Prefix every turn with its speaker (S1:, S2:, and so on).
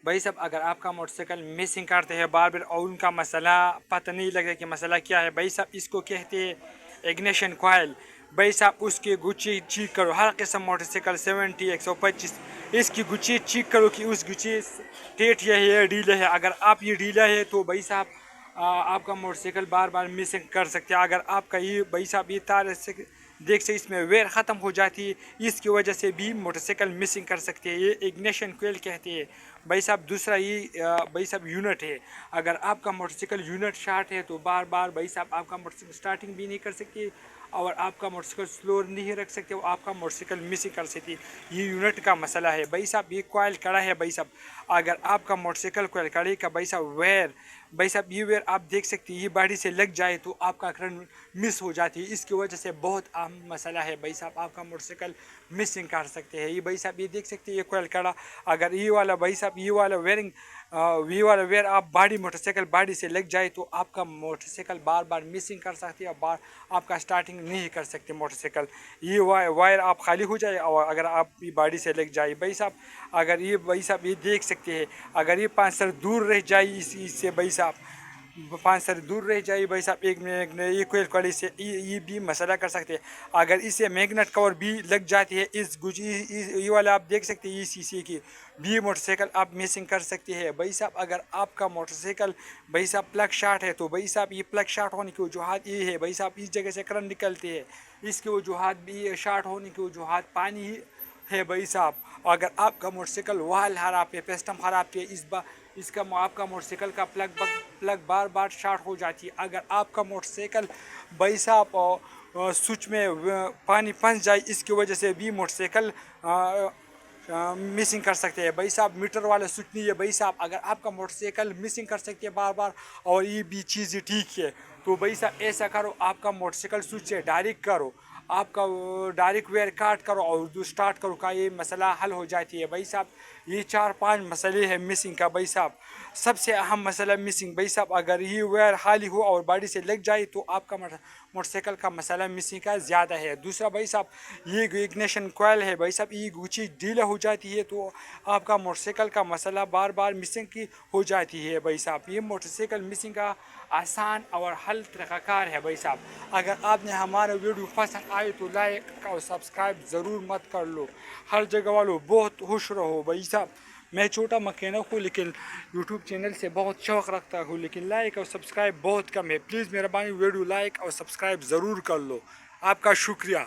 S1: भाई साहब अगर आपका मोटरसाइकिल मिसिंग करते हैं बार बार और उनका मसला पता नहीं लग रहा कि मसला क्या है, भाई साहब इसको कहते हैं इग्निशन कॉइल। भाई साहब उसकी गुच्छी चेक करो, हर किस्म मोटरसाइकिल 70 125 इसकी गुच्छी चेक करो कि उस गुच्छी टेट है या ढीला है। अगर आप ये ढीला है तो भाई साहब आपका मोटरसाइकिल बार बार मिसिंग कर सकते हैं। अगर आपका ये भाई साहब ये तार से देख से इसमें वेयर ख़त्म हो जाती है, इसकी वजह से भी मोटरसाइकिल मिसिंग कर सकते हैं। ये इग्निशन कोयल कहते हैं भाई साहब। दूसरा ये भाई साहब यूनिट है, अगर आपका मोटरसाइकिल यूनिट शार्ट है तो बार बार भाई साहब आपका मोटरसाइकिल स्टार्टिंग भी नहीं कर सकती और आपका मोटरसाइकिल स्लो नहीं रख सकते, और आपका मोटरसाइकिल मिसिंग कर सकती। ये यूनिट का मसला है भाई साहब। ये कॉइल कड़ा है भाई साहब, अगर आपका मोटरसाइकिल कॉइल कड़े का भाई साहब वेयर भाई साहब ये वेयर आप देख सकते हैं ये बाड़ी से लग जाए तो आपका करंट मिस हो जाती है। इसकी वजह से बहुत अहम मसला है भाई साहब, आपका मोटरसाइकिल मिसिंग कर सकते हैं। ये भाई साहब ये देख सकते हैं ये कॉइल कड़ा, अगर ये वाला भाई साहब ये वाला वेयरिंग ये वाला वेयर आप बाडी मोटरसाइकिल बाडी से लग जाए तो आपका मोटरसाइकिल बार बार मिसिंग कर सकती है, बार आपका स्टार्टिंग नहीं कर सकते मोटरसाइकिल। ये वायर आप खाली हो जाए और अगर आप ये बाडी से लग जाए भाई साहब, अगर ये भाई साहब ये देख सकते हैं अगर ये 5 सर दूर रह जाए इससे भाई साहब 5 सर दूर रह जाए भाई साहब एक कोयल कड़ी से ये भी मसला कर सकते हैं। अगर इसे मैग्नेट कवर भी लग जाती है इस ये वाला आप देख सकते हैं ये शीशे की भी मोटरसाइकिल आप मिसिंग कर सकते हैं भाई साहब। अगर आपका मोटरसाइकिल भाई साहब प्लग शार्ट है तो भाई साहब ये प्लग शार्ट होने की वजूहत ये है भाई साहब, इस जगह से करंट निकलती है, इसकी वजूहत भी शार्ट होने की वजूहत पानी ही है भाई साहब। अगर आपका मोटरसाइकिल वाल खराब है, पिस्टन खराब है, इसका आपका मोटरसाइकिल का प्लग बार बार शार्ट हो जाती है। अगर आपका मोटरसाइकिल भाई साहब स्विच में पानी फंस जाए इसकी वजह से भी मोटरसाइकिल मिसिंग कर सकते हैं भाई साहब। मीटर वाला स्विच नहीं है भाई साहब, अगर आपका मोटरसाइकिल मिसिंग कर सकती है बार बार और ये भी चीज़ें ठीक है तो भाई साहब ऐसा करो आपका मोटरसाइकिल स्विच से डायरेक्ट करो, आपका डायरेक्ट वेयर काट करो और स्टार्ट करो का ये मसला हल हो जाती है भाई साहब। ये 4-5 मसले हैं मिसिंग का भाई साहब। सबसे अहम मसला मिसिंग भाई साहब, अगर ये वेयर खाली हो और बॉडी से लग जाए तो आपका मोटरसाइकिल का मसला मिसिंग का ज़्यादा है। दूसरा भाई साहब ये इग्निशन कॉइल है भाई साहब, ये गुच्छी ढीला हो जाती है तो आपका मोटरसाइकिल का मसला बार बार मिसिंग की हो जाती है भाई साहब। ये मोटरसाइकिल मिसिंग का आसान और हल तरीक़ाकार है भाई साहब। अगर आपने हमारा वीडियो पसंद आए तो लाइक और सब्सक्राइब ज़रूर मत कर लो। हर जगह वालों बहुत खुश रहो भाई साहब। मैं छोटा मकैनिक हूँ लेकिन यूट्यूब चैनल से बहुत शौक़ रखता हूँ, लेकिन लाइक और सब्सक्राइब बहुत कम है। प्लीज़ मेहरबानी वीडियो लाइक और सब्सक्राइब ज़रूर कर लो। आपका शुक्रिया।